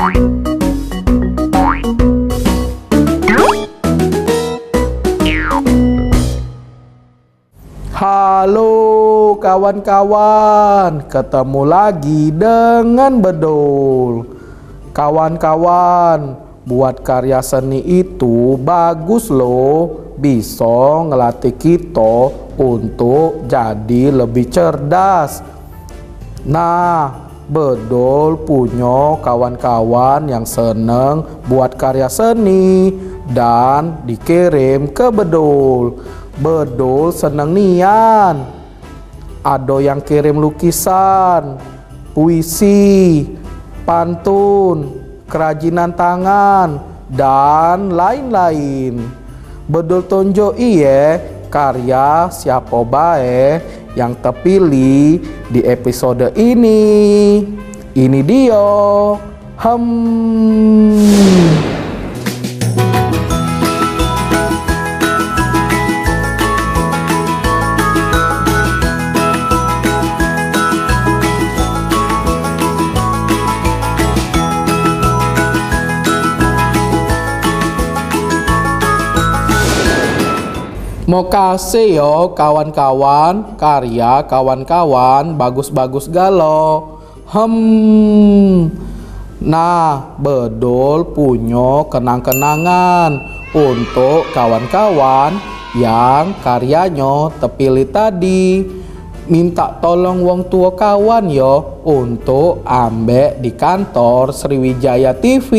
Halo kawan-kawan, ketemu lagi dengan Bedul. Kawan-kawan, buat karya seni itu bagus loh, bisa ngelatih kita untuk jadi lebih cerdas. Nah, Bedul punya kawan-kawan yang seneng buat karya seni dan dikirim ke Bedul. Bedul seneng nian. Ada yang kirim lukisan, puisi, pantun, kerajinan tangan, dan lain-lain. Bedul tunjuk iye karya siapa bae yang terpilih di episode ini. Ini dia. Mau kasih yo kawan-kawan, karya kawan-kawan bagus-bagus galau. Nah, Bedul punya kenang-kenangan untuk kawan-kawan yang karyanya terpilih tadi. Minta tolong wong tua kawan yo untuk ambek di kantor Sriwijaya TV.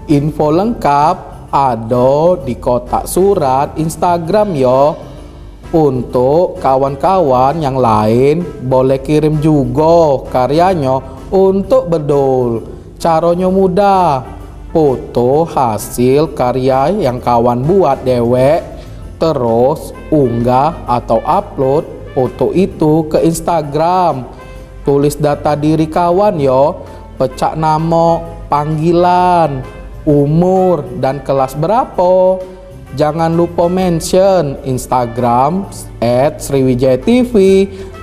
Info lengkap ada di kotak surat Instagram yo. Untuk kawan-kawan yang lain boleh kirim juga karyanya untuk Bedul. Caranya mudah. Foto hasil karya yang kawan buat dewek, terus unggah atau upload foto itu ke Instagram. Tulis data diri kawan yo, pecak nama, panggilan, umur, dan kelas berapa. Jangan lupa mention Instagram @sriwijayatv,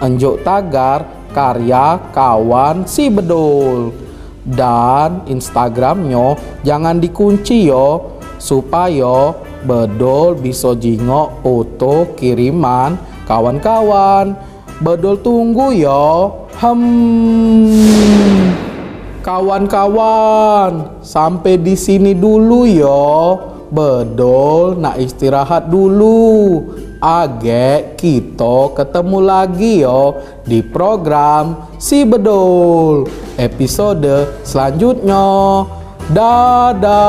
unjuk tagar karya kawan si Bedul. Dan Instagramnya jangan dikunci yo, supaya Bedul bisa jingok foto kiriman kawan-kawan. Bedul tunggu yo. Kawan-kawan, sampai di sini dulu yo. Bedul nak istirahat dulu. Agek kita ketemu lagi yo di program Si Bedul episode selanjutnya. Dadah.